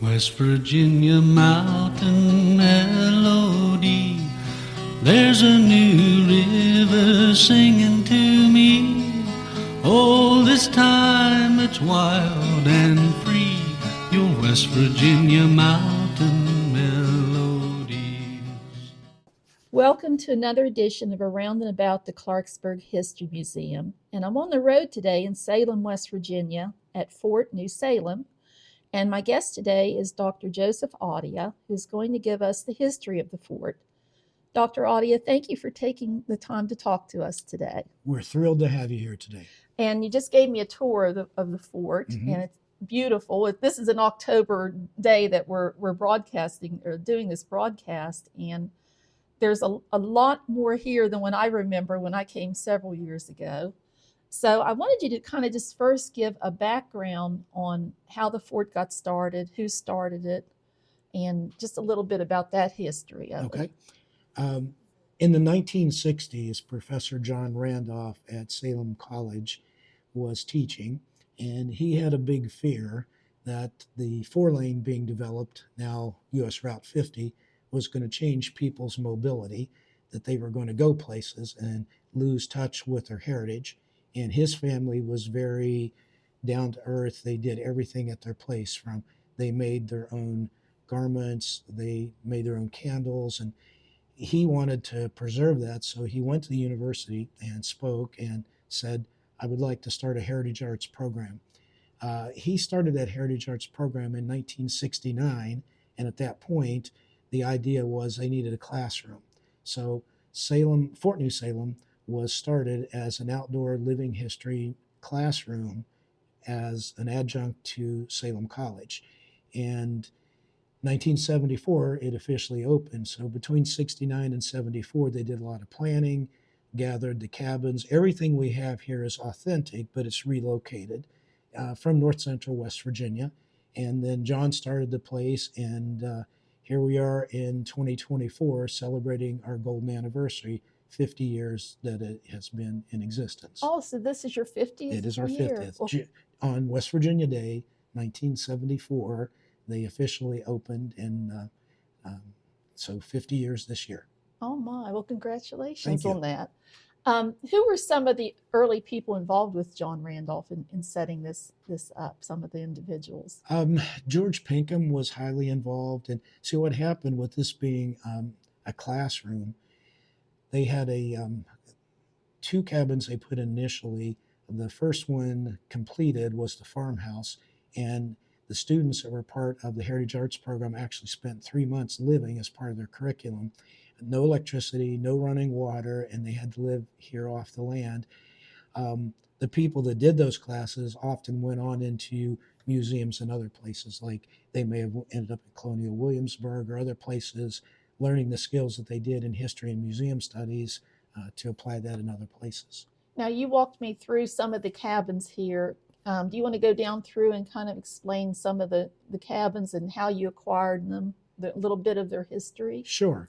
West Virginia mountain melody. There's a new river singing to me. All this time it's wild and free. Your West Virginia mountain melodies. Welcome to another edition of Around and About the Clarksburg History Museum. And I'm on the road today in Salem, West Virginia at Fort New Salem. And my guest today is Dr. Joseph Audia, who's going to give us the history of the fort. Dr. Audia, thank you for taking the time to talk to us today. We're thrilled to have you here today. And you just gave me a tour of the fort, and it's beautiful. This is an October day that we're broadcasting or doing this broadcast, and there's a lot more here than when I remember when I came several years ago. So I wanted you to kind of just first give a background on how the fort got started, who started it, and just a little bit about that history of it. In the 1960s, Professor John Randolph at Salem College was teaching, and he had a big fear that the 4-lane being developed, now US Route 50, was going to change people's mobility, that they were going to go places and lose touch with their heritage. And his family was very down to earth. They did everything at their place, from they made their own garments, they made their own candles, and he wanted to preserve that. So he went to the university and spoke and said, I would like to start a heritage arts program. He started that heritage arts program in 1969, and at that point, the idea was they needed a classroom. So Fort New Salem was started as an outdoor living history classroom as an adjunct to Salem College. And 1974, it officially opened. So between 69 and 74, they did a lot of planning, gathered the cabins. Everything we have here is authentic, but it's relocated from north central West Virginia. And then John started the place, and here we are in 2024 celebrating our golden anniversary, 50 years that it has been in existence. Oh, so this is your 50th It is our year. 50th. Well, on West Virginia Day, 1974, they officially opened, and so 50 years this year. Oh my, well, congratulations Thank you. on that. Who were some of the early people involved with John Randolph in setting this up, some of the individuals? George Pinkham was highly involved. And see what happened with this being a classroom, they had two cabins they put initially. The first one completed was the farmhouse, and the students that were part of the Heritage Arts program actually spent 3 months living as part of their curriculum. No electricity, no running water, and they had to live here off the land. The people that did those classes often went on into museums and other places, like they may have ended up at Colonial Williamsburg or other places, learning the skills that they did in history and museum studies to apply that in other places. Now, you walked me through some of the cabins here. Do you want to go down through and kind of explain some of the cabins and how you acquired them, a little bit of their history? Sure.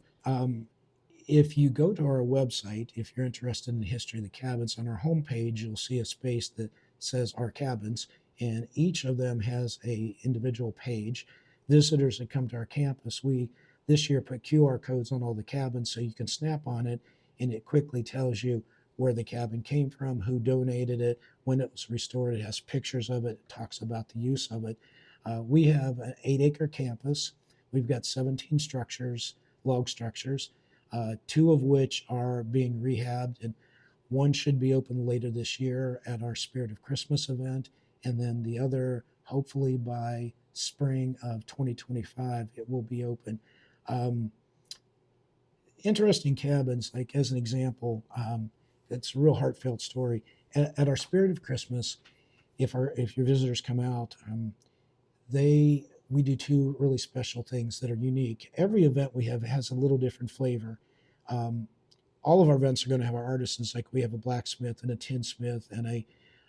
If you go to our website, if you're interested in the history of the cabins, on our homepage, you'll see a space that says Our Cabins, and each of them has a individual page. Visitors that come to our campus, we this year put QR codes on all the cabins so you can snap on it, and it quickly tells you where the cabin came from, who donated it, when it was restored. It has pictures of it, it talks about the use of it. We have an 8-acre campus. We've got 17 structures, log structures, 2 of which are being rehabbed, and one should be open later this year at our Spirit of Christmas event, and then the other, hopefully by spring of 2025, it will be open. Interesting cabins, like as an example, it's a real heartfelt story. At our Spirit of Christmas, if your visitors come out, we do 2 really special things that are unique. Every event we have has a little different flavor. All of our events are going to have our artisans, like we have a blacksmith and a tinsmith and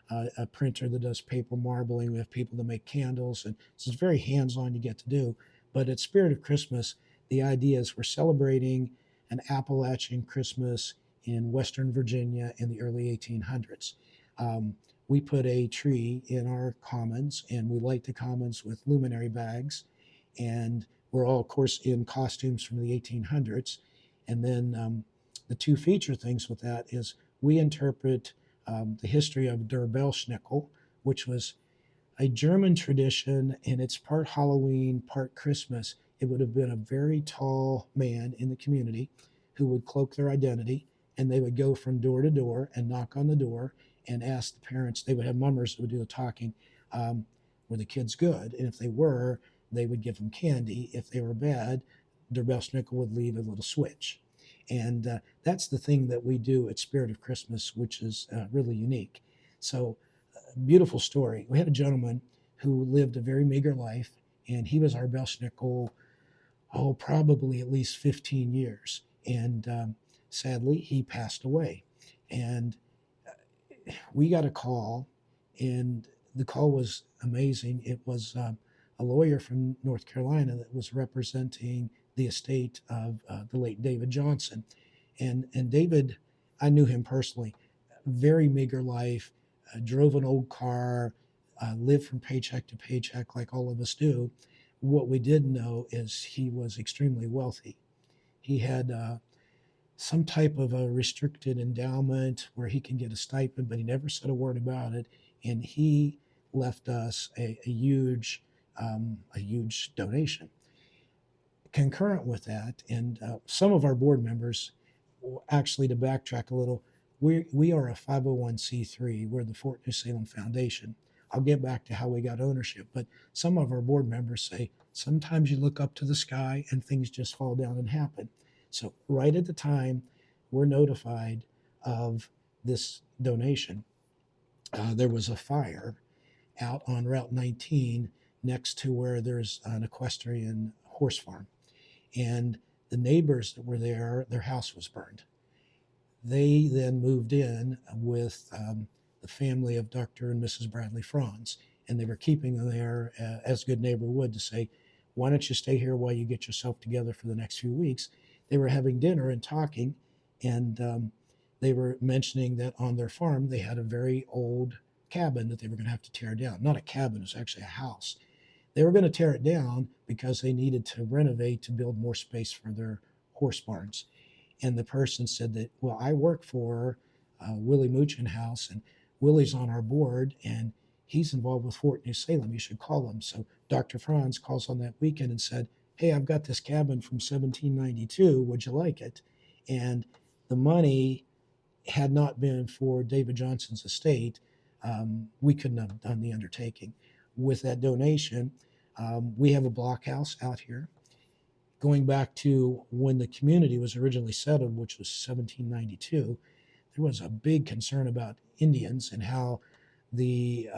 a printer that does paper marbling. We have people that make candles, and so it's very hands-on you get to do. But at Spirit of Christmas, the idea is we're celebrating an Appalachian Christmas in Western Virginia in the early 1800s. We put a tree in our commons, and we light the commons with luminary bags. And we're all, of course, in costumes from the 1800s. And then the two feature things with that is we interpret the history of Der Belschnickel, which was a German tradition, and it's part Halloween, part Christmas. It would have been a very tall man in the community who would cloak their identity, and they would go from door to door and knock on the door and ask the parents. They would have mummers who would do the talking. Were the kids good? And if they were, they would give them candy. If they were bad, Der Belschnickel would leave a little switch. And that's the thing that we do at Spirit of Christmas, which is really unique. So, beautiful story. We had a gentleman who lived a very meager life, and he was our Belschnickel, probably at least 15 years. And sadly, he passed away. And we got a call, and the call was amazing. It was a lawyer from North Carolina that was representing the estate of the late David Johnson. And David, I knew him personally, very meager life, drove an old car, lived from paycheck to paycheck like all of us do. What we did know is he was extremely wealthy. He had some type of a restricted endowment where he can get a stipend, but he never said a word about it. And he left us a huge donation. Concurrent with that, and some of our board members, actually, to backtrack a little, we are a 501c3. We're the Fort New Salem Foundation. I'll get back to how we got ownership, but some of our board members say sometimes you look up to the sky and things just fall down and happen. So right at the time we're notified of this donation, there was a fire out on Route 19 next to where there's an equestrian horse farm. And the neighbors that were there, their house was burned. They then moved in with the family of Dr. and Mrs. Bradley Franz, and they were keeping them there as a good neighbor would, to say, why don't you stay here while you get yourself together for the next few weeks? They were having dinner and talking, and they were mentioning that on their farm they had a very old cabin that they were going to have to tear down. Not a cabin, it was actually a house. They were going to tear it down because they needed to renovate to build more space for their horse barns. And the person said that, well, I work for Willie Muchenhouse, and Willie's on our board, and he's involved with Fort New Salem. You should call him. So Dr. Franz calls on that weekend and said, hey, I've got this cabin from 1792. Would you like it? And the money had not been for David Johnson's estate, we couldn't have done the undertaking. With that donation, we have a block house out here. Going back to when the community was originally settled, which was 1792, there was a big concern about Indians and how the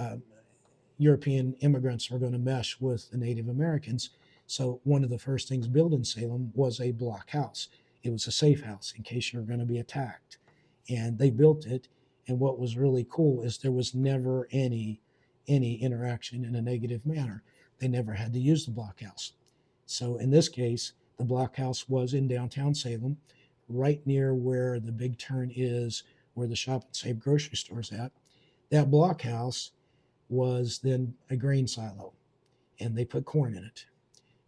European immigrants were going to mesh with the Native Americans. So one of the first things built in Salem was a block house. It was a safe house in case you were going to be attacked. And they built it. And what was really cool is there was never any interaction in a negative manner. They never had to use the block house. So in this case, the block house was in downtown Salem, right near where the big turn is, where the Shop and Save grocery store is at. That block house was then a grain silo, and they put corn in it,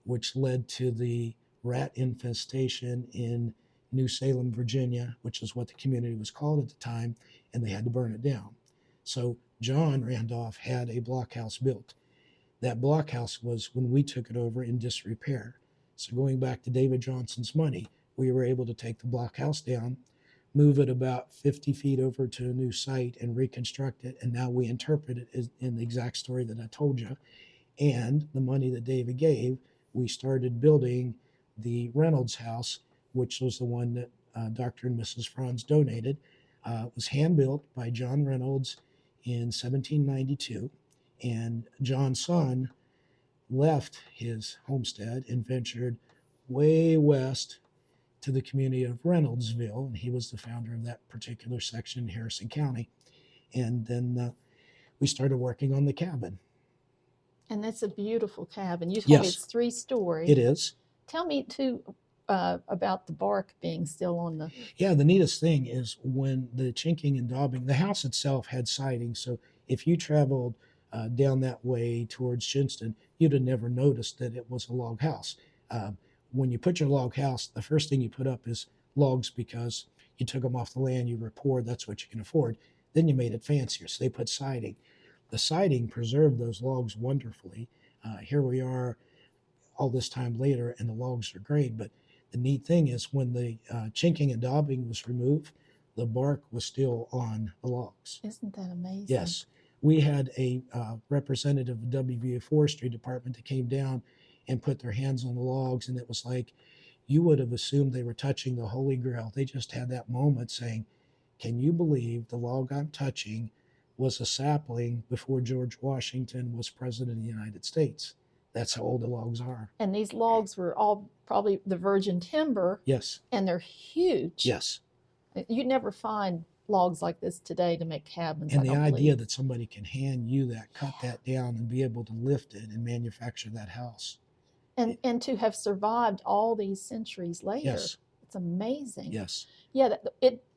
which led to the rat infestation in New Salem, Virginia, which is what the community was called at the time, and they had to burn it down. So John Randolph had a blockhouse built. That blockhouse was, when we took it over, in disrepair. So going back to David Johnson's money, we were able to take the blockhouse down, move it about 50 feet over to a new site and reconstruct it. And now we interpret it in the exact story that I told you. And the money that David gave, we started building the Reynolds house, which was the one that Dr. and Mrs. Franz donated. It was hand-built by John Reynolds in 1792. And John's son left his homestead and ventured way west to the community of Reynoldsville, and he was the founder of that particular section in Harrison County. And then we started working on the cabin. And that's a beautiful cabin. You told Yes. me it's 3-story. It is. Tell me, too, about the bark being still on the... Yeah, the neatest thing is when the chinking and daubing, the house itself had siding, so if you traveled down that way towards Shinston, you'd have never noticed that it was a log house. When you put your log house, the first thing you put up is logs because you took them off the land, you were poor, that's what you can afford. Then you made it fancier, so they put siding. The siding preserved those logs wonderfully. Here we are all this time later, and the logs are great. But the neat thing is when the chinking and daubing was removed, the bark was still on the logs. Isn't that amazing? Yes. We had a representative of WVU Forestry Department that came down and put their hands on the logs, and it was like you would have assumed they were touching the Holy Grail. They just had that moment saying, can you believe the log I'm touching was a sapling before George Washington was president of the United States? That's how old the logs are. And these logs were all probably the virgin timber. Yes. And they're huge. Yes. You'd never find logs like this today to make cabins. And the idea that somebody can hand you that, cut that down, and be able to lift it and manufacture that house. And to have survived all these centuries later. Yes. It's amazing. Yes. Yeah,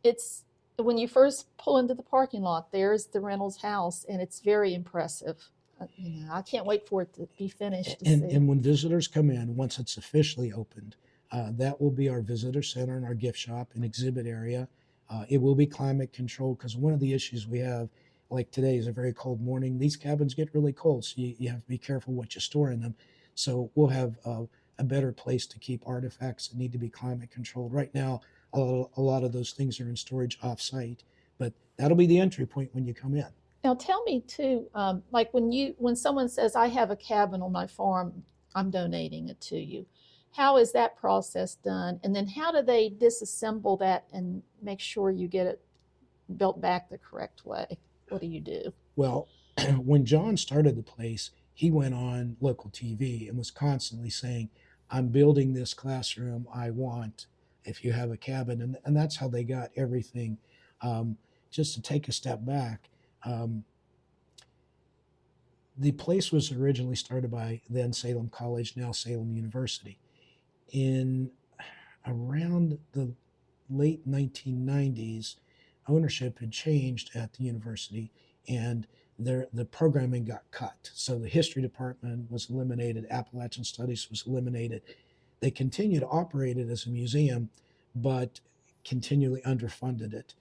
it's when you first pull into the parking lot, there's the Reynolds house, and it's very impressive. I can't wait for it to be finished. And when visitors come in, once it's officially opened, that will be our visitor center and our gift shop and exhibit area. It will be climate controlled, because one of the issues we have, like today is a very cold morning. These cabins get really cold, so you have to be careful what you store in them. So we'll have a better place to keep artifacts that need to be climate controlled. Right now, a lot of those things are in storage off-site, but that'll be the entry point when you come in. Now tell me too, like when someone says, I have a cabin on my farm, I'm donating it to you. How is that process done? And then how do they disassemble that and make sure you get it built back the correct way? What do you do? Well, when John started the place, he went on local TV and was constantly saying, I'm building this classroom I want if you have a cabin. And that's how they got everything. Just to take a step back, the place was originally started by then Salem College, now Salem University. In around the late 1990s, ownership had changed at the university, and the programming got cut. So the history department was eliminated, Appalachian studies was eliminated. They continued to operate it as a museum, but continually underfunded it.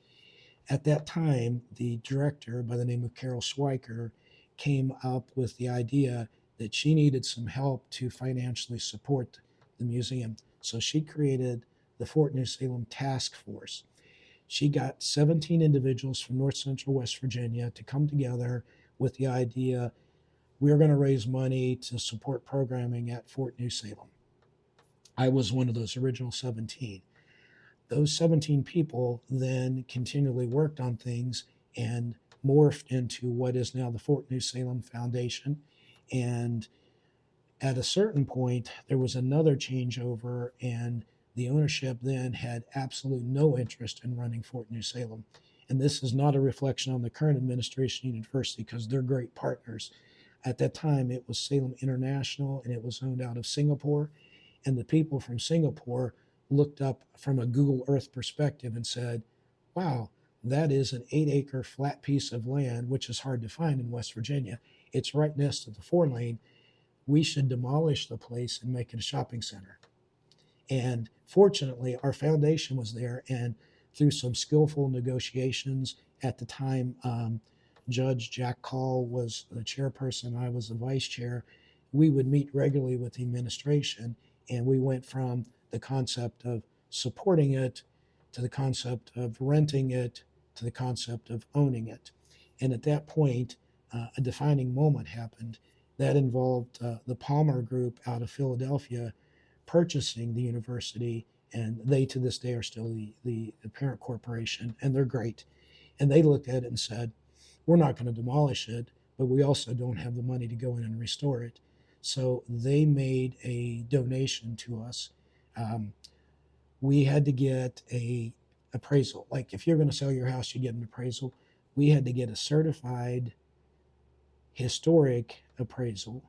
At that time, the director, by the name of Carol Schweiker, came up with the idea that she needed some help to financially support the museum. So she created the Fort New Salem Task Force. She got 17 individuals from North Central West Virginia to come together with the idea, we're going to raise money to support programming at Fort New Salem. I was one of those original 17. Those 17 people then continually worked on things and morphed into what is now the Fort New Salem Foundation. And at a certain point, there was another changeover, and the ownership then had absolute no interest in running Fort New Salem. And this is not a reflection on the current administration of the university, because they're great partners. At that time, it was Salem International, and it was owned out of Singapore. And the people from Singapore looked up from a Google Earth perspective and said, wow, that is an 8-acre flat piece of land, which is hard to find in West Virginia. It's right next to the 4-lane. We should demolish the place and make it a shopping center. And fortunately, our foundation was there, and through some skillful negotiations at the time, Judge Jack Call was the chairperson, I was the vice chair. We would meet regularly with the administration, and we went from the concept of supporting it to the concept of renting it to the concept of owning it. And at that point, a defining moment happened that involved the Palmer Group out of Philadelphia purchasing the university, and they to this day are still the parent corporation, and they're great. And they looked at it and said, we're not going to demolish it, but we also don't have the money to go in and restore it. So they made a donation to us. We had to get a appraisal. Like if you're going to sell your house, you get an appraisal. We had to get a certified historic appraisal.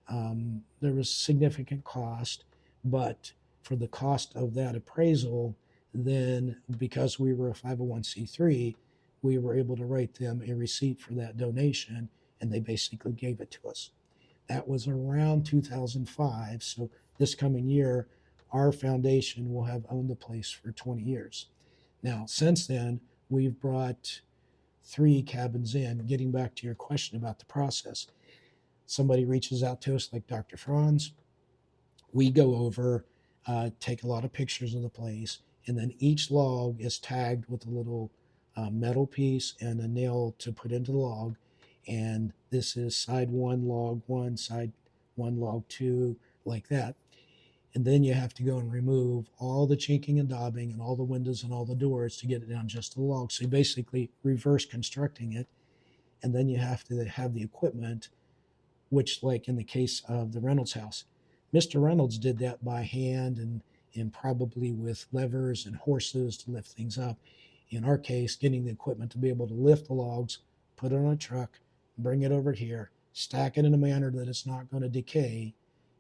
There was significant cost, but for the cost of that appraisal, then because we were a 501c3, we were able to write them a receipt for that donation, and they basically gave it to us. That was around 2005. So this coming year, our foundation will have owned the place for 20 years. Now, since then, we've brought 3 cabins in. Getting back to your question about the process, somebody reaches out to us, like Dr. Franz. We go over, take a lot of pictures of the place, and then each log is tagged with a little metal piece and a nail to put into the log. And this is side 1, log 1, side 1, log 2, like that. And then you have to go and remove all the chinking and daubing and all the windows and all the doors to get it down just to the log. So you're basically reverse constructing it. And then you have to have the equipment, which, like in the case of the Reynolds house, Mr. Reynolds did that by hand and probably with levers and horses to lift things up. In our case, getting the equipment to be able to lift the logs, put it on a truck, bring it over here, stack it in a manner that it's not going to decay,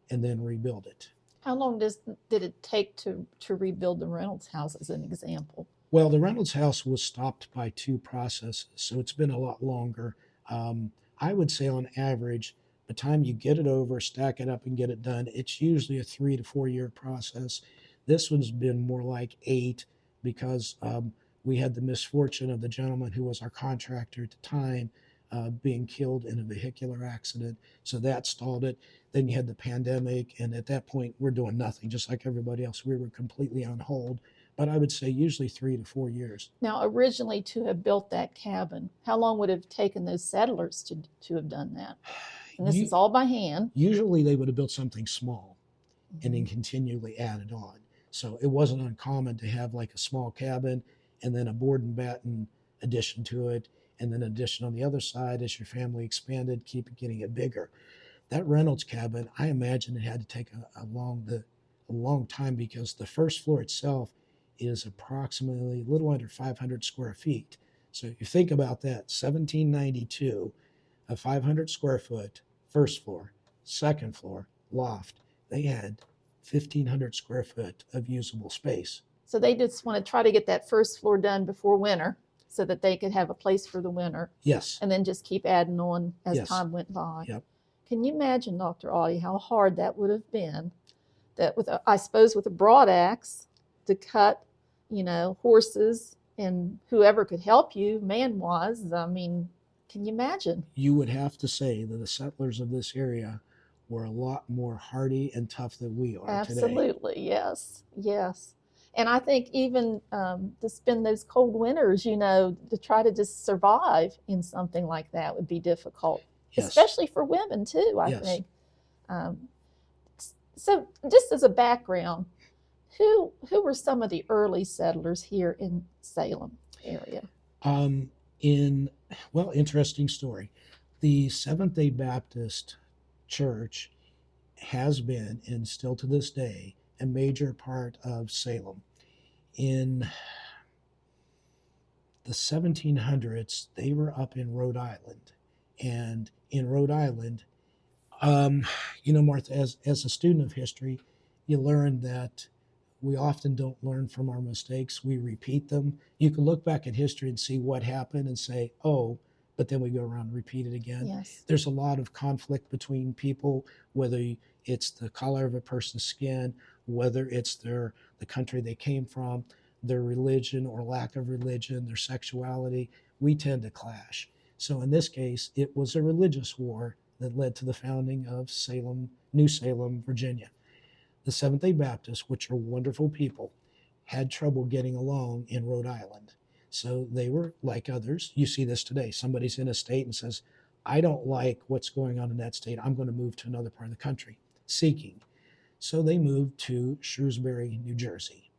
and then rebuild it. How long did it take to rebuild the Reynolds house, as an example? Well, the Reynolds house was stopped by 2 processes, so it's been a lot longer. I would say on average, by the time you get it over, stack it up, and get it done, it's usually a 3 to 4 year process. This one's been more like 8 because we had the misfortune of the gentleman who was our contractor at the time being killed in a vehicular accident. So that stalled it. Then you had the pandemic, and at that point, we're doing nothing, just like everybody else. We were completely on hold. But I would say usually 3 to 4 years. Now, originally, to have built that cabin, how long would it have taken those settlers to have done that? And this is all by hand. Usually they would have built something small and then continually added on. So it wasn't uncommon to have like a small cabin and then a board and batten addition to it, and then addition on the other side as your family expanded, keep getting it bigger. That Reynolds cabin, I imagine it had to take a long time, because the first floor itself is approximately a little under 500 square feet. So if you think about that, 1792, a 500 square foot first floor, second floor, loft, they had 1,500 square foot of usable space. So they just want to try to get that first floor done before winter so that they could have a place for the winter. Yes. And then just keep adding on as Yes. time went by. Yep. Can you imagine, Dr. Audie, how hard that would have been, that with I suppose with a broad axe to cut, horses and whoever could help you man-wise? I mean, can you imagine? You would have to say that the settlers of this area were a lot more hardy and tough than we are today. Absolutely, yes, yes. And I think even to spend those cold winters, to try to just survive in something like that would be difficult, Yes. especially for women too, I Yes. think. So just as a background, who were some of the early settlers here in Salem area? Interesting story. The Seventh-day Baptist Church has been, and still to this day, a major part of Salem. In the 1700s, they were up in Rhode Island. And in Rhode Island, Martha, as a student of history, you learn that we often don't learn from our mistakes. We repeat them. You can look back at history and see what happened and say, oh, but then we go around and repeat it again. Yes. There's a lot of conflict between people, whether it's the color of a person's skin, whether it's the country they came from, their religion or lack of religion, their sexuality. We tend to clash. So in this case, it was a religious war that led to the founding of Salem, New Salem, Virginia. The Seventh-day Baptists, which are wonderful people, had trouble getting along in Rhode Island. So they were like others. You see this today. Somebody's in a state and says, I don't like what's going on in that state. I'm going to move to another part of the country, seeking. So they moved to Shrewsbury, New Jersey.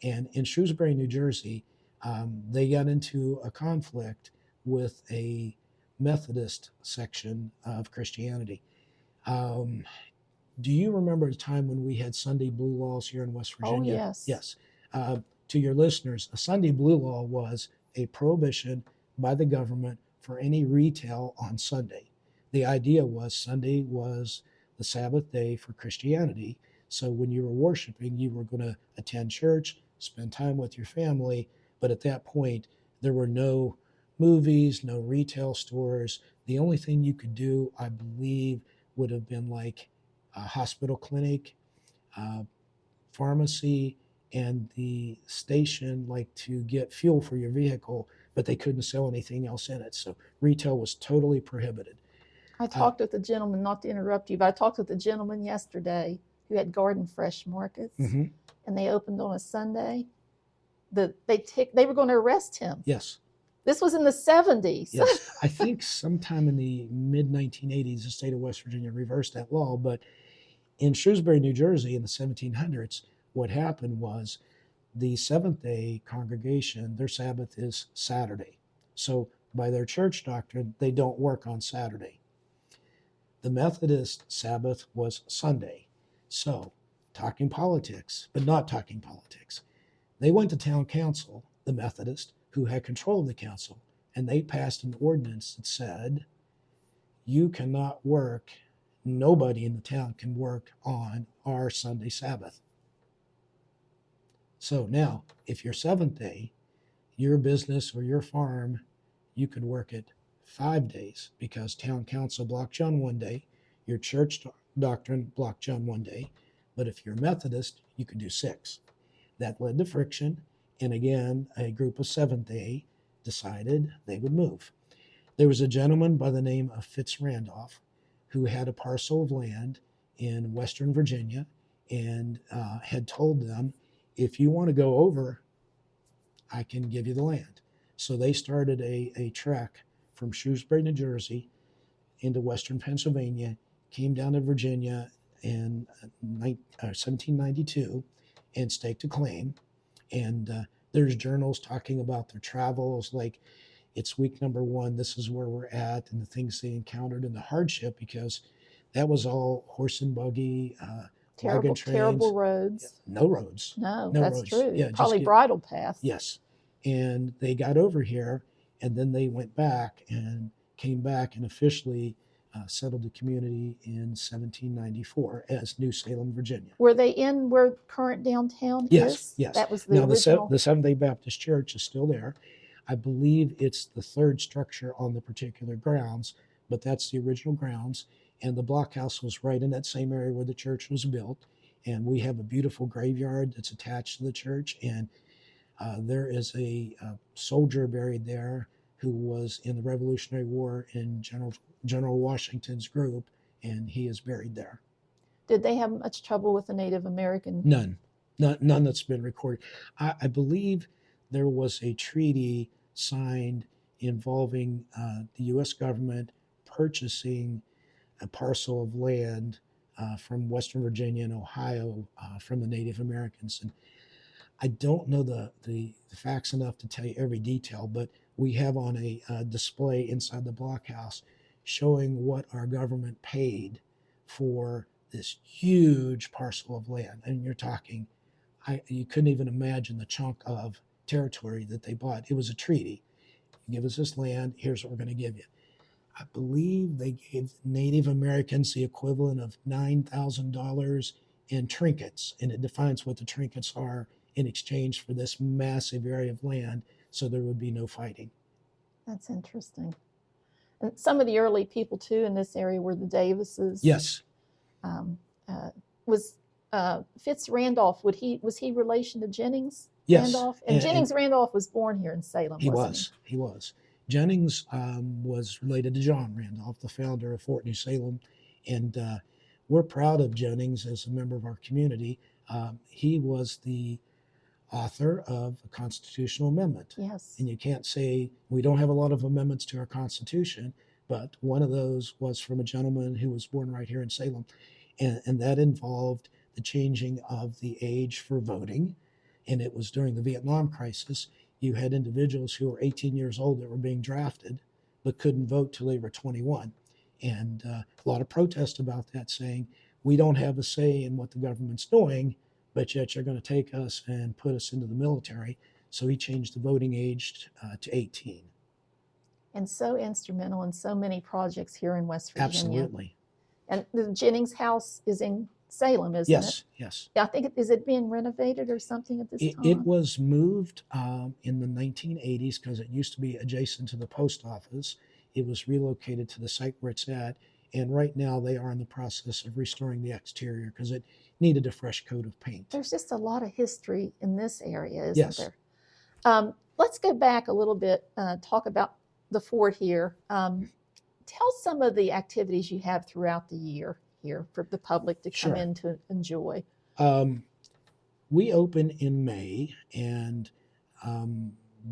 And in Shrewsbury, New Jersey, they got into a conflict with a Methodist section of Christianity. Do you remember a time when we had Sunday blue laws here in West Virginia? Oh, yes. Yes. To your listeners, a Sunday blue law was a prohibition by the government for any retail on Sunday. The idea was Sunday was the Sabbath day for Christianity. So when you were worshiping, you were going to attend church, spend time with your family. But at that point, there were no movies, no retail stores. The only thing you could do, I believe, would have been like a hospital clinic, pharmacy, and the station, like to get fuel for your vehicle, but they couldn't sell anything else in it. So retail was totally prohibited. I talked with a gentleman, not to interrupt you, but I talked with a gentleman yesterday who had garden fresh markets, and they opened on a Sunday. They were going to arrest him. Yes. This was in the 70s. Yes. I think sometime in the mid 1980s, the state of West Virginia reversed that law. But in Shrewsbury, New Jersey, in the 1700s, what happened was the Seventh-day congregation, their Sabbath is Saturday. So by their church doctrine, they don't work on Saturday. The Methodist Sabbath was Sunday. So talking politics, but not talking politics. They went to town council, the Methodist, who had control of the council, and they passed an ordinance that said, you cannot work, nobody in the town can work on our Sunday Sabbath. So now, if you're Seventh day, your business or your farm, you could work it 5 days because town council blocked you on one day, your church doctrine blocked you on one day, but if you're Methodist, you could do 6. That led to friction, and again, a group of Seventh-day decided they would move. There was a gentleman by the name of Fitz Randolph who had a parcel of land in Western Virginia and had told them, if you want to go over, I can give you the land. So they started a trek from Shrewsbury, New Jersey into Western Pennsylvania, came down to Virginia in 1792 and staked a claim. And there's journals talking about their travels, like it's week number 1, this is where we're at, and the things they encountered and the hardship, because that was all horse and buggy, wagon trains. Terrible roads. No roads. No, No that's roads. true. Yeah, probably bridle paths. Yes. And they got over here, and then they went back and came back and officially settled the community in 1794 as New Salem, Virginia. Were they in where current downtown Yes, is? yes. That was the original. The Seventh-day Baptist Church is still there. I believe it's the 3rd structure on the particular grounds, but that's the original grounds. And the blockhouse was right in that same area where the church was built. And we have a beautiful graveyard that's attached to the church. And there is a soldier buried there who was in the Revolutionary War in General Washington's group, and he is buried there. Did they have much trouble with the Native American? None that's been recorded. I believe there was a treaty signed involving the U.S. government purchasing a parcel of land from Western Virginia and Ohio from the Native Americans. And I don't know the facts enough to tell you every detail, but we have on a display inside the blockhouse showing what our government paid for this huge parcel of land. And you're talking, you couldn't even imagine the chunk of territory that they bought. It was a treaty. Give us this land, here's what we're going to give you. I believe they gave Native Americans the equivalent of $9,000 in trinkets, and it defines what the trinkets are in exchange for this massive area of land, so there would be no fighting. That's interesting. And some of the early people, too, in this area were the Davises. Yes. Was Fitz Randolph, was he relation to Jennings Yes. Randolph? And Jennings Randolph was born here in Salem, He wasn't was. He was. Jennings was related to John Randolph, the founder of Fort New Salem, and we're proud of Jennings as a member of our community. He was the author of a constitutional amendment. Yes. And you can't say we don't have a lot of amendments to our Constitution, but one of those was from a gentleman who was born right here in Salem. And that involved the changing of the age for voting. And it was during the Vietnam crisis. You had individuals who were 18 years old that were being drafted, but couldn't vote till they were 21. And a lot of protest about that, saying, we don't have a say in what the government's doing, but yet you're going to take us and put us into the military. So he changed the voting age to 18. And so instrumental in so many projects here in West Virginia. Absolutely. And the Jennings house is in Salem, isn't it? Yes, yes. Yeah, I think is it being renovated or something at this It time? was moved in the 1980s because it used to be adjacent to the post office. It was relocated to the site where it's at, and right now they are in the process of restoring the exterior because it needed a fresh coat of paint. There's just a lot of history in this area, isn't Yes. there? Let's go back a little bit, talk about the fort here. Tell some of the activities you have throughout the year here for the public to come Sure. in to enjoy. We open in May, and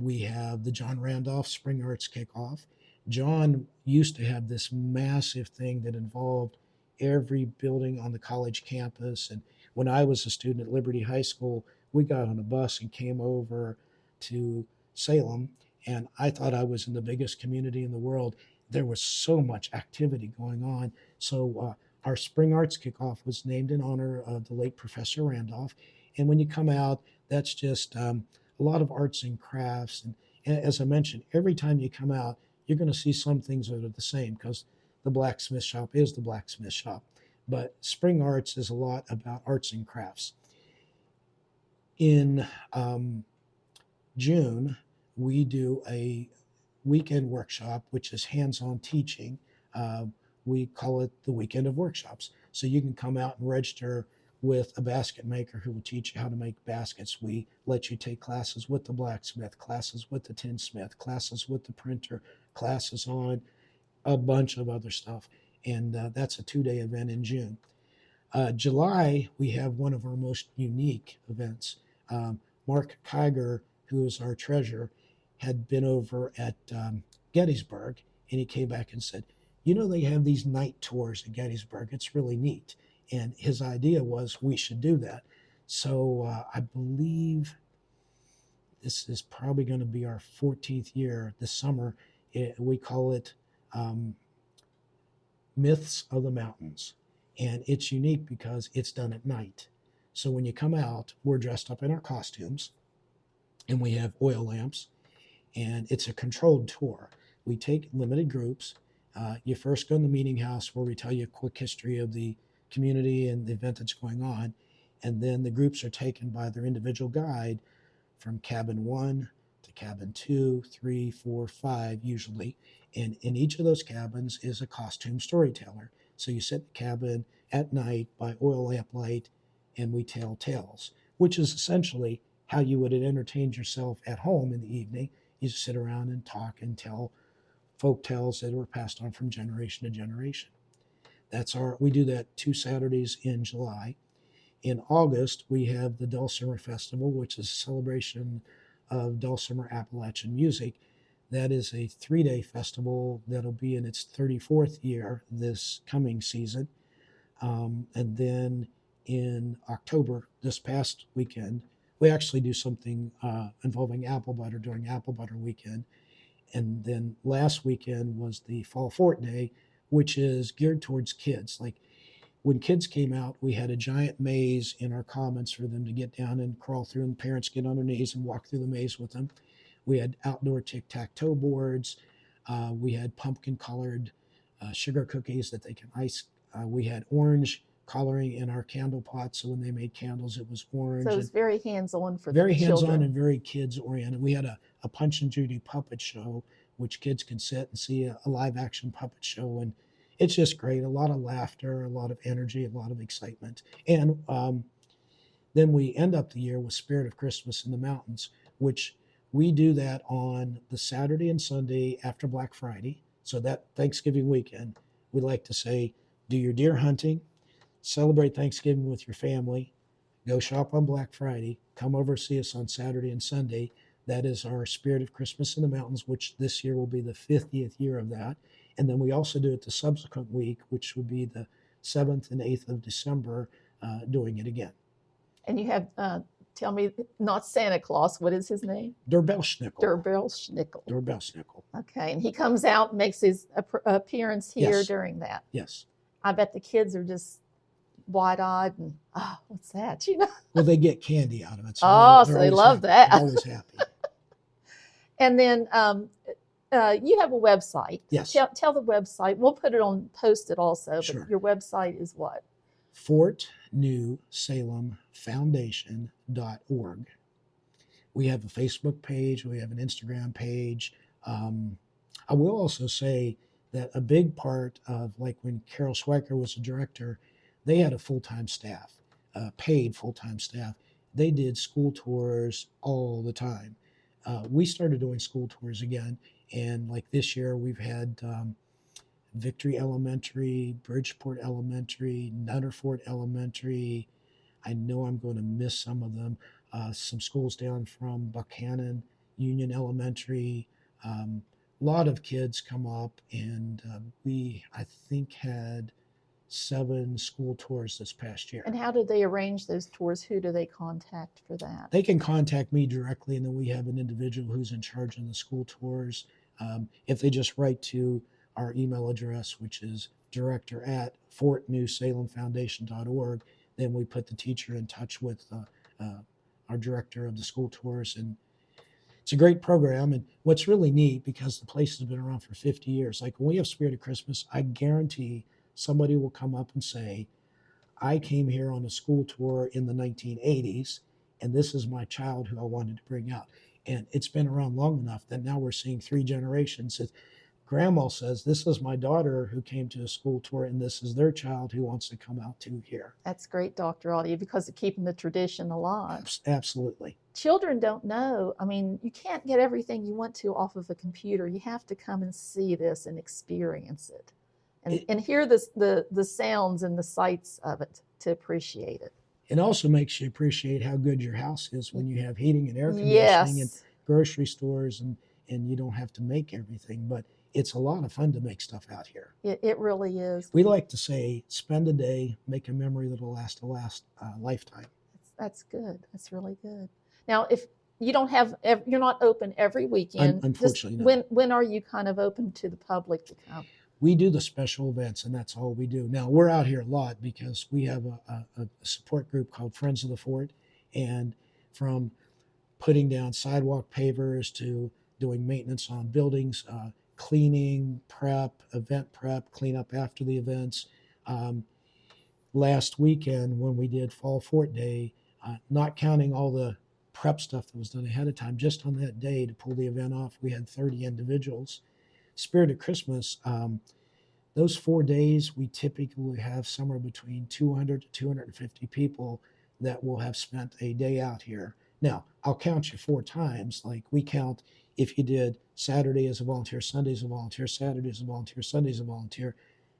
we have the John Randolph Spring Arts Kickoff. John used to have this massive thing that involved every building on the college campus. And when I was a student at Liberty High School, we got on a bus and came over to Salem, and I thought I was in the biggest community in the world. There was so much activity going on. So our Spring Arts Kickoff was named in honor of the late Professor Randolph. And when you come out, that's just a lot of arts and crafts. And as I mentioned, every time you come out, you're going to see some things that are the same because the blacksmith shop is the blacksmith shop. But Spring Arts is a lot about arts and crafts. In June, we do a weekend workshop, which is hands-on teaching. We call it the Weekend of Workshops. So you can come out and register with a basket maker who will teach you how to make baskets. We let you take classes with the blacksmith, classes with the tinsmith, classes with the printer, classes on a bunch of other stuff. And that's a 2-day event in June. July, we have one of our most unique events. Mark Kiger, who is our treasurer, had been over at Gettysburg, and he came back and said, you know, they have these night tours at Gettysburg. It's really neat. And his idea was we should do that. So I believe this is probably going to be our 14th year this summer. We call it Myths of the Mountains. And it's unique because it's done at night. So when you come out, we're dressed up in our costumes, and we have oil lamps, and it's a controlled tour. We take limited groups. You first go in the meeting house where we tell you a quick history of the community and the event that's going on. And then the groups are taken by their individual guide from cabin 1 to cabin 2, 3, 4, 5 usually. And in each of those cabins is a costume storyteller. So you sit in the cabin at night by oil lamp light, and we tell tales, which is essentially how you would have entertained yourself at home in the evening. You sit around and talk and tell folk tales that were passed on from generation to generation. We do that 2 Saturdays in July. In August, we have the Dulcimer Festival, which is a celebration of Dulcimer Appalachian music. That is a 3-day festival that'll be in its 34th year this coming season. And then in October, this past weekend, we actually do something involving apple butter during Apple Butter Weekend. And then last weekend was the Fall Fort Day, which is geared towards kids. Like when kids came out, we had a giant maze in our commons for them to get down and crawl through, and parents get on their knees and walk through the maze with them. We had outdoor tic-tac-toe boards. We had pumpkin-colored sugar cookies that they can ice. We had orange coloring in our candle pots, so when they made candles, it was orange. So it was very hands-on for very the children. hands-on and very kids-oriented. We had a Punch and Judy puppet show, which kids can sit and see a live-action puppet show, and it's just great. A lot of laughter, a lot of energy, a lot of excitement. And then we end up the year with Spirit of Christmas in the Mountains, which we do that on the Saturday and Sunday after Black Friday. So that Thanksgiving weekend, we like to say, do your deer hunting, celebrate Thanksgiving with your family, go shop on Black Friday, come over see us on Saturday and Sunday. That is our Spirit of Christmas in the Mountains, which this year will be the 50th year of that. And then we also do it the subsequent week, which would be the 7th and 8th of December, doing it again. And you have, tell me, not Santa Claus, what is his name? Der Belschnickel. Der Belschnickel. Der Belschnickel. Okay, and he comes out and makes his appearance here Yes. during that. Yes. I bet the kids are just wide-eyed and, oh, what's that, you know? Well, they get candy out of it. Oh, so they're they always love happy. that. They're always happy. And then you have a website. Yes. Tell the website. We'll post it also. Sure. But your website is what? Fort New Salem Foundation.org. We have a Facebook page, we have an Instagram page. I will also say that a big part of, like when Carol Swecker was the director, they had a full-time staff, paid full-time staff. They did school tours all the time. We started doing school tours again, and like this year we've had Victory Elementary, Bridgeport Elementary, Nutterfort Elementary. I know I'm going to miss some of them. Some schools down from Buchanan, Union Elementary. A lot of kids come up, and we, I think, had 7 school tours this past year. And how do they arrange those tours? Who do they contact for that? They can contact me directly, and then we have an individual who's in charge of the school tours. If they just write to our email address, which is director@fortnewsalemfoundation.org, then we put the teacher in touch with our director of the school tours. And it's a great program. And what's really neat, because the place has been around for 50 years, like when we have Spirit of Christmas, I guarantee somebody will come up and say, I came here on a school tour in the 1980s, and this is my child who I wanted to bring out. And it's been around long enough that now we're seeing 3 generations. Grandma says, this is my daughter who came to a school tour, and this is their child who wants to come out to here. That's great, Dr. Audie, because of keeping the tradition alive. Absolutely. Children don't know. I mean, you can't get everything you want to off of a computer. You have to come and see this and experience it. And hear the sounds and the sights of it to appreciate it. It also makes you appreciate how good your house is when you have heating and air conditioning Yes. and grocery stores, and you don't have to make everything. But it's a lot of fun to make stuff out here. It really is. We like to say, spend a day, make a memory that'll last a lifetime. That's good. That's really good. Now, if you don't have, you're not open every weekend. Unfortunately, no. When are you kind of open to the public to come? We do the special events, and that's all we do. Now, we're out here a lot because we have a support group called Friends of the Fort, and from putting down sidewalk pavers to doing maintenance on buildings, cleaning, event prep, cleanup after the events. Last weekend when we did Fall Fort Day, not counting all the prep stuff that was done ahead of time, just on that day to pull the event off, we had 30 individuals. Spirit of Christmas, those 4 days, we typically have somewhere between 200 to 250 people that will have spent a day out here. Now, I'll count you 4 times. Like we count if you did Saturday as a volunteer, Sunday as a volunteer, Saturday as a volunteer, Sunday as a volunteer,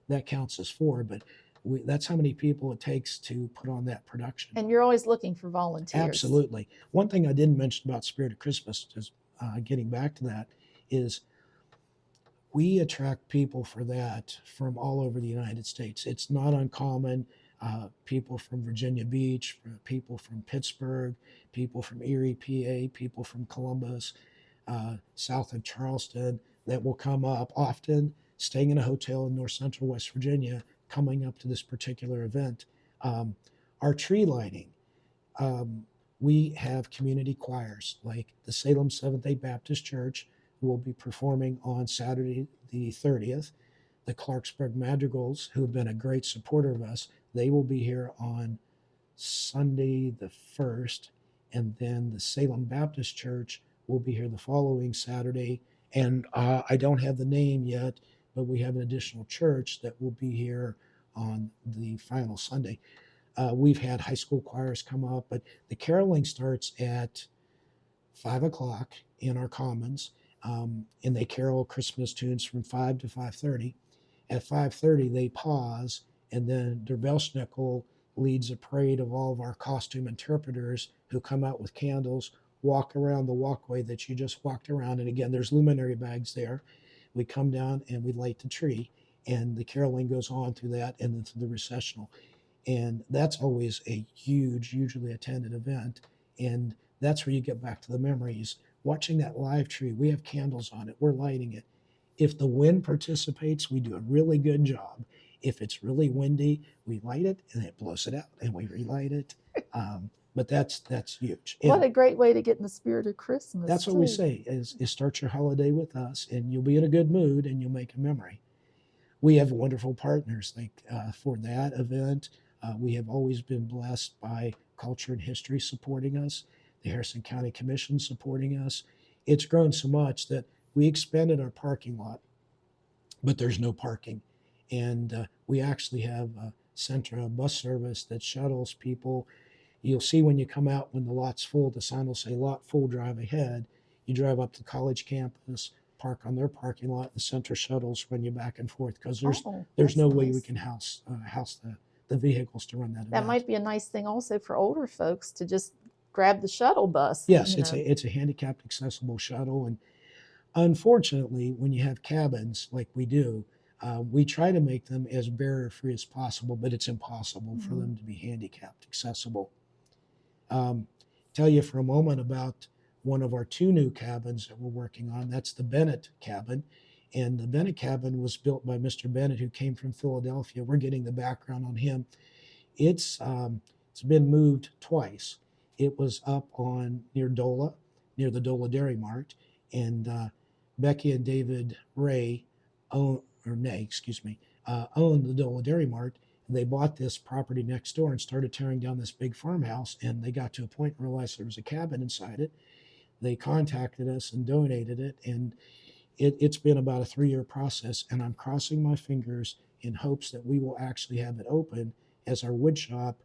that counts as 4. But that's how many people it takes to put on that production. And you're always looking for volunteers. Absolutely. One thing I didn't mention about Spirit of Christmas, just getting back to that, is we attract people for that from all over the United States. It's not uncommon. People from Virginia Beach, people from Pittsburgh, people from Erie, PA, people from Columbus, south of Charleston, that will come up, often staying in a hotel in north central West Virginia, coming up to this particular event. Our tree lighting, we have community choirs, like the Salem Seventh-day Baptist Church will be performing on Saturday the 30th. The Clarksburg Madrigals, who have been a great supporter of us, they will be here on Sunday the 1st. And then the Salem Baptist Church will be here the following Saturday. And I don't have the name yet, but we have an additional church that will be here on the final Sunday. We've had high school choirs come up, but the caroling starts at 5 o'clock in our commons. And they carol Christmas tunes from 5 to 5:30. At 5:30, they pause, and then Der Belschnickel leads a parade of all of our costume interpreters who come out with candles, walk around the walkway that you just walked around. And again, there's luminary bags there. We come down and we light the tree, and the caroling goes on through that and then through the recessional. And that's always a hugely attended event. And that's where you get back to the memories. Watching that live tree, we have candles on it, we're lighting it. If the wind participates, we do a really good job. If it's really windy, we light it and it blows it out and we relight it. But that's huge. What a great way to get in the spirit of Christmas. That's what we say is start your holiday with us, and you'll be in a good mood and you'll make a memory. We have wonderful partners like for that event. We have always been blessed by culture and history supporting us, the Harrison County Commission supporting us. It's grown so much that we expanded our parking lot, but there's no parking. And we actually have a Centra bus service that shuttles people. You'll see when you come out, when the lot's full, the sign will say lot full, drive ahead. You drive up to college campus, park on their parking lot, the Centra shuttles run you back and forth because there's no way we can house the vehicles to run that event. That might be a nice thing also for older folks to just grab the shuttle bus. Yes, it's a handicapped accessible shuttle. And unfortunately, when you have cabins like we do, we try to make them as barrier free as possible, but it's impossible for them to be handicapped accessible. Tell you for a moment about one of our 2 new cabins that we're working on. That's the Bennett cabin. And the Bennett cabin was built by Mr. Bennett, who came from Philadelphia. We're getting the background on him. It's been moved twice. It was up on near Dola, near the Dola Dairy Mart, and Becky and David Ray own the Dola Dairy Mart. They bought this property next door and started tearing down this big farmhouse, and they got to a point and realized there was a cabin inside it. They contacted us and donated it, and it's been about a 3-year process, and I'm crossing my fingers in hopes that we will actually have it open as our wood shop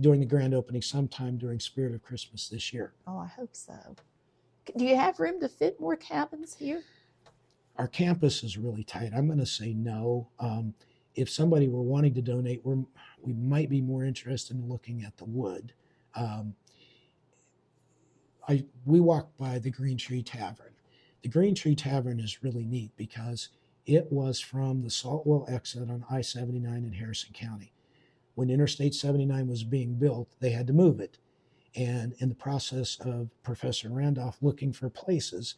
during the grand opening sometime during Spirit of Christmas this year. Oh, I hope so. Do you have room to fit more cabins here? Our campus is really tight. I'm going to say no. If somebody were wanting to donate, we might be more interested in looking at the wood. We walked by the Green Tree Tavern. The Green Tree Tavern is really neat because it was from the Saltwell exit on I-79 in Harrison County. When Interstate 79 was being built, they had to move it. And in the process of Professor Randolph looking for places,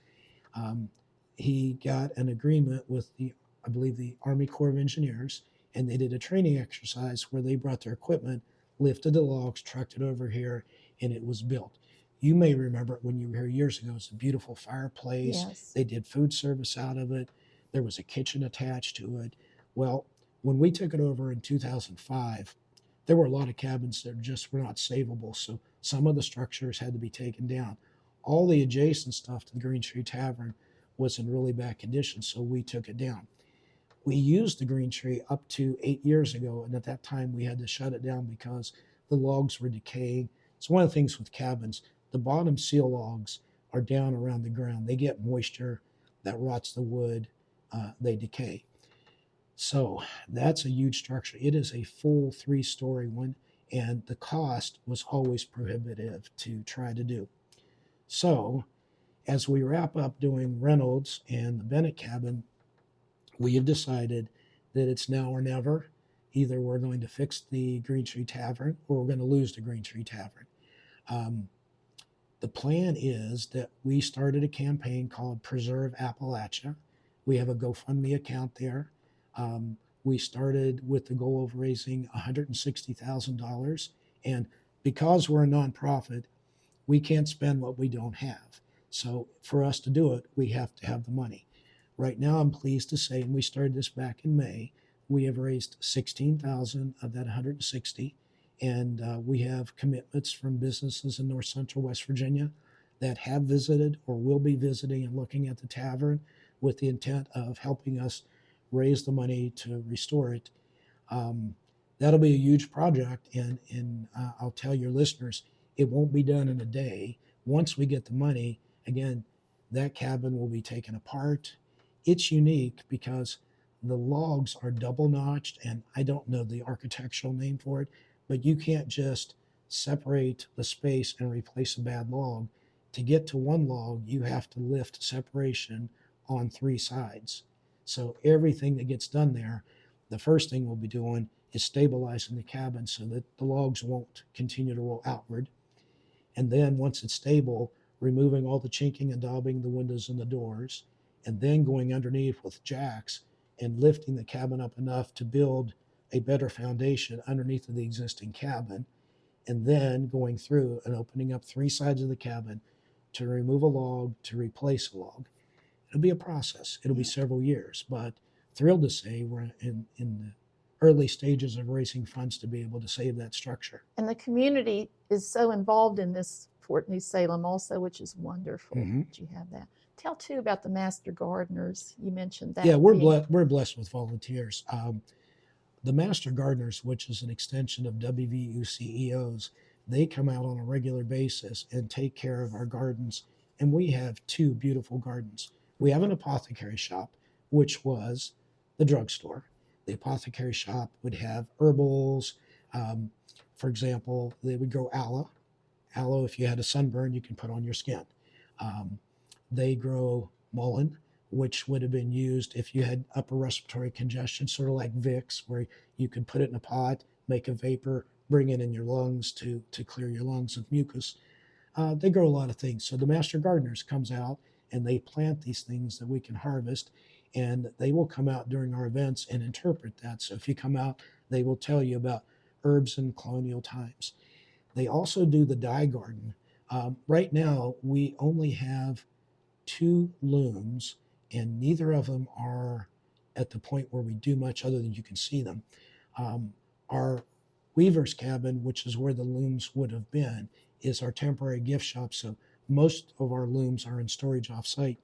he got an agreement with I believe the Army Corps of Engineers, and they did a training exercise where they brought their equipment, lifted the logs, trucked it over here, and it was built. You may remember it when you were here years ago. It was a beautiful fireplace. Yes. They did food service out of it. There was a kitchen attached to it. Well, when we took it over in 2005, there were a lot of cabins that just were not savable, so some of the structures had to be taken down. All the adjacent stuff to the Green Tree Tavern was in really bad condition, so we took it down. We used the Green Tree up to 8 years ago, and at that time we had to shut it down because the logs were decaying. It's one of the things with cabins. The bottom seal logs are down around the ground. They get moisture that rots the wood. They decay. So that's a huge structure. It is a full 3-story one, and the cost was always prohibitive to try to do. So as we wrap up doing Reynolds and the Bennett cabin, we have decided that it's now or never. Either we're going to fix the Green Tree Tavern or we're going to lose the Green Tree Tavern. The plan is that we started a campaign called Preserve Appalachia. We have a GoFundMe account there. We started with the goal of raising $160,000. And because we're a nonprofit, we can't spend what we don't have. So for us to do it, we have to have the money. Right now, I'm pleased to say, and we started this back in May, we have raised $16,000 of that $160,000. And we have commitments from businesses in North Central West Virginia that have visited or will be visiting and looking at the tavern with the intent of helping us raise the money to restore it. That'll be a huge project, and I'll tell your listeners, it won't be done in a day. Once we get the money, again, that cabin will be taken apart. It's unique because the logs are double notched, and I don't know the architectural name for it, but you can't just separate the space and replace a bad log. To get to one log, you have to lift separation on 3 sides. So everything that gets done there, the first thing we'll be doing is stabilizing the cabin so that the logs won't continue to roll outward. And then once it's stable, removing all the chinking and daubing the windows and the doors, and then going underneath with jacks and lifting the cabin up enough to build a better foundation underneath of the existing cabin, and then going through and opening up 3 sides of the cabin to remove a log, to replace a log. It'll be a process. It'll be several years, but thrilled to say we're in the early stages of raising funds to be able to save that structure. And the community is so involved in this Fort New Salem also, which is wonderful that you have that. Tell too about the master gardeners. You mentioned that. Yeah, we're blessed with volunteers. The master gardeners, which is an extension of WVU CEOs, they come out on a regular basis and take care of our gardens. And we have 2 beautiful gardens. We have an apothecary shop, which was the drugstore. The apothecary shop would have herbals. For example, they would grow aloe. Aloe, if you had a sunburn, you can put on your skin. They grow mullein, which would have been used if you had upper respiratory congestion, sort of like Vicks, where you could put it in a pot, make a vapor, bring it in your lungs to clear your lungs of mucus. They grow a lot of things. So the master gardeners comes out and they plant these things that we can harvest, and they will come out during our events and interpret that. So if you come out, they will tell you about herbs in colonial times. They also do the dye garden. Right now, we only have 2 looms, and neither of them are at the point where we do much other than you can see them. Our weaver's cabin, which is where the looms would have been, is our temporary gift shop. So most of our looms are in storage off-site.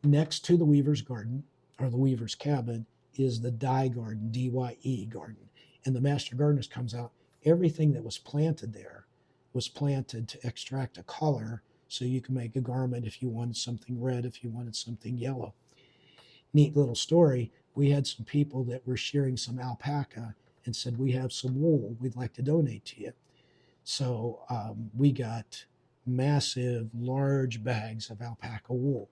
Next to the weaver's garden, or the weaver's cabin, is the dye garden, DYE garden. And the master gardeners comes out. Everything that was planted there was planted to extract a color so you can make a garment if you wanted something red, if you wanted something yellow. Neat little story. We had some people that were shearing some alpaca and said, we have some wool we'd like to donate to you. So we got massive, large bags of alpaca wool.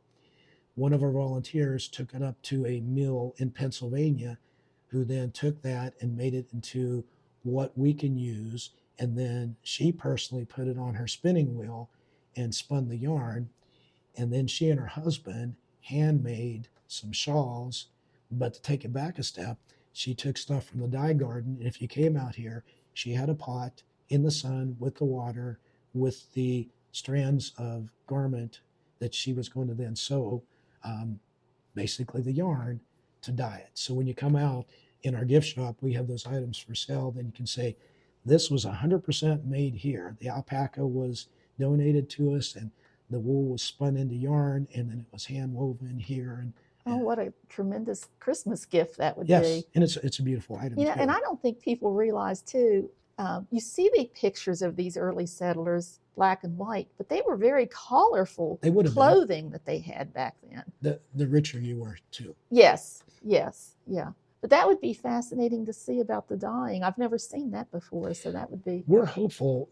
One of our volunteers took it up to a mill in Pennsylvania, who then took that and made it into what we can use. And then she personally put it on her spinning wheel and spun the yarn. And then she and her husband handmade some shawls. But to take it back a step, she took stuff from the dye garden. And if you came out here, she had a pot in the sun with the water, with the strands of garment that she was going to then sew, basically the yarn, to dye it. So when you come out in our gift shop, we have those items for sale. Then you can say, this was 100% made here. The alpaca was donated to us, and the wool was spun into yarn, and then it was hand woven here. And oh, what a tremendous Christmas gift that would yes, be. and it's a beautiful item. You know, too. and I don't think people realize too, you see the pictures of these early settlers, black and white, but they were very colorful clothing that they had back then. The richer you were too. Yes, yeah. But that would be fascinating to see about the dyeing. I've never seen that before, so that would be. We're hopeful.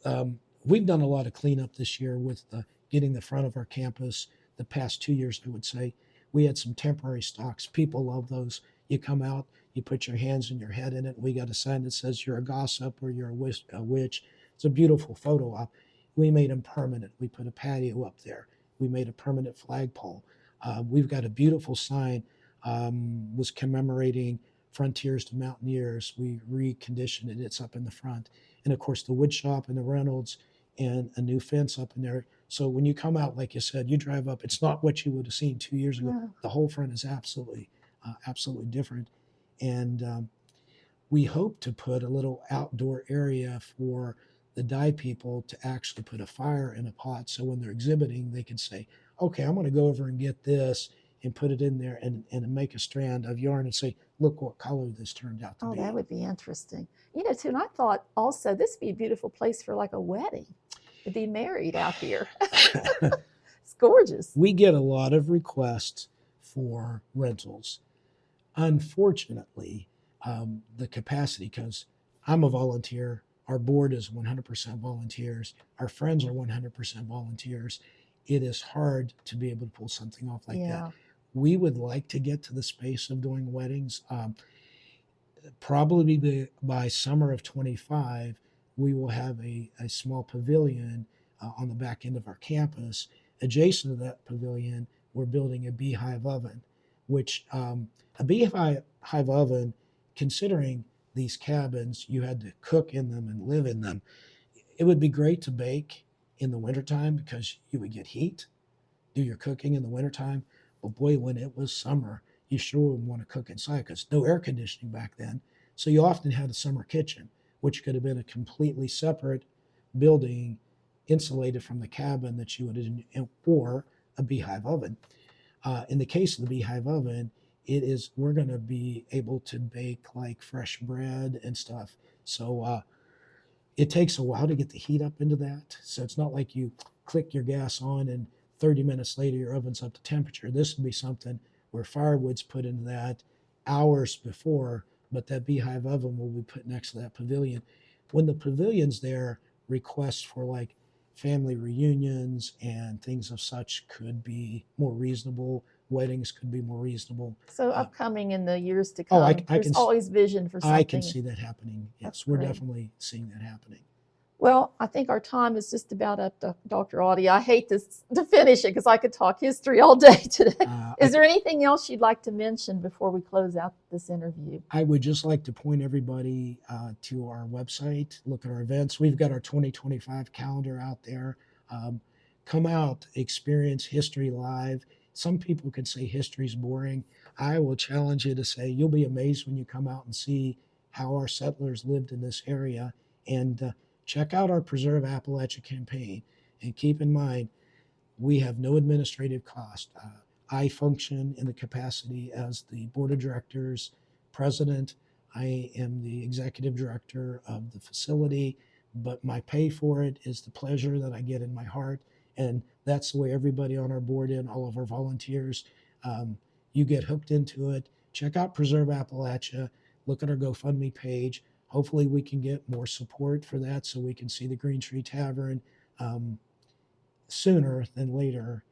We've done a lot of cleanup this year with getting the front of our campus. The past 2 years, I would say, we had some temporary stocks. People love those. You come out, you put your hands and your head in it. We got a sign that says you're a gossip or you're a witch. It's a beautiful photo op. We made them permanent. We put a patio up there. We made a permanent flagpole. We've got a beautiful sign, was commemorating Frontiers to Mountaineers. We reconditioned it. It's up in the front. And of course, the wood shop and the Reynolds and a new fence up in there. So when you come out, like you said, you drive up, it's not what you would have seen 2 years ago. Yeah. The whole front is absolutely different. And we hope to put a little outdoor area for the dye people to actually put a fire in a pot. So when they're exhibiting, they can say, okay, I'm going to go over and get this and put it in there and make a strand of yarn and say, look what color this turned out to be. Oh, that would be interesting. You know, too, and I thought also this would be a beautiful place for like a wedding, to be married out here. It's gorgeous. We get a lot of requests for rentals. Unfortunately, the capacity, because I'm a volunteer, our board is 100% volunteers, our friends are 100% volunteers. It is hard to be able to pull something off like that. We would like to get to the space of doing weddings. Probably by summer of 25, we will have a small pavilion on the back end of our campus. Adjacent to that pavilion, we're building a beehive oven, which a beehive oven, considering these cabins, you had to cook in them and live in them. It would be great to bake in the wintertime because you would get heat, do your cooking in the wintertime. But boy, when it was summer, you sure wouldn't want to cook inside because no air conditioning back then. So you often had a summer kitchen, which could have been a completely separate building, insulated from the cabin that you would, or a beehive oven. In the case of the beehive oven, we're going to be able to bake like fresh bread and stuff. So it takes a while to get the heat up into that. So it's not like you click your gas on and 30 minutes later your oven's up to temperature. This would be something where firewood's put into that hours before, but that beehive oven will be put next to that pavilion. When the pavilion's there, requests for like family reunions and things of such could be more reasonable. Weddings could be more reasonable. So upcoming in the years to come, there's always vision for something. I can see that happening. Yes, we're definitely seeing that happening. Well, I think our time is just about up, Dr. Audie. I hate to finish it because I could talk history all day today. Is there anything else you'd like to mention before we close out this interview? I would just like to point everybody to our website, look at our events. We've got our 2025 calendar out there. Come out, experience history live. Some people could say history's boring. I will challenge you to say you'll be amazed when you come out and see how our settlers lived in this area. And check out our Preserve Appalachia campaign. And keep in mind, we have no administrative cost. I function in the capacity as the board of directors president. I am the executive director of the facility, but my pay for it is the pleasure that I get in my heart. And that's the way everybody on our board and all of our volunteers, you get hooked into it. Check out Preserve Appalachia. Look at our GoFundMe page. Hopefully we can get more support for that so we can see the Green Tree Tavern sooner than later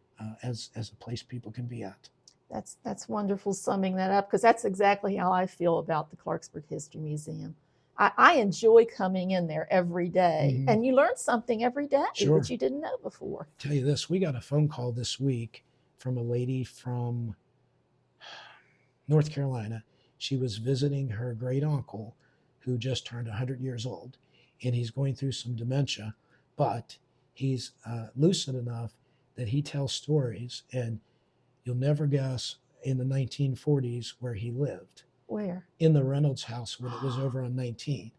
as a place people can be at. That's wonderful summing that up, because that's exactly how I feel about the Clarksburg History Museum. I enjoy coming in there every day, and you learn something every day that you didn't know before. Tell you this, we got a phone call this week from a lady from North Carolina. She was visiting her great uncle who just turned 100 years old, and he's going through some dementia, but he's lucid enough that he tells stories, and you'll never guess in the 1940s where he lived. Where? In the Reynolds house when it was over on 19.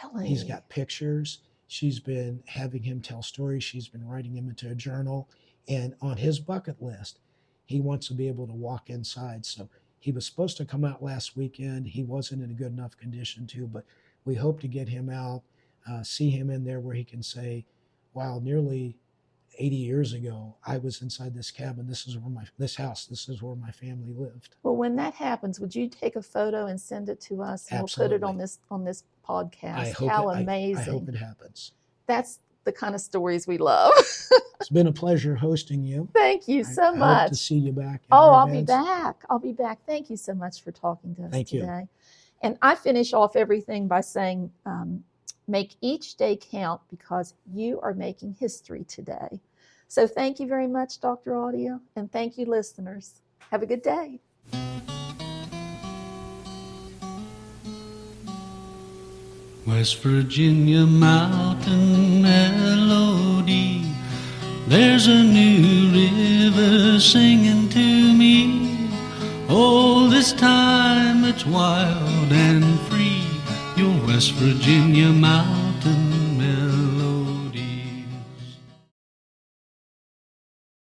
Really? He's got pictures. She's been having him tell stories. She's been writing him into a journal. And on his bucket list, he wants to be able to walk inside. So he was supposed to come out last weekend. He wasn't in a good enough condition to, but we hope to get him out, see him in there where he can say, wow, nearly 80 years ago, I was inside this cabin. This is where this where my family lived. Well, when that happens, would you take a photo and send it to us? And Absolutely. We'll put it on this podcast. Amazing. I hope it happens. That's the kind of stories we love. It's been a pleasure hosting you. Thank you so much. I hope to see you back. I'll be back. I'll be back. Thank you so much for talking to us today. You. And I finish off everything by saying, make each day count, because you are making history today. So thank you very much, Dr. Audio, and thank you, listeners. Have a good day. West Virginia mountain melody, there's a new river singing to me. Oh, this time it's wild and free, your West Virginia mountain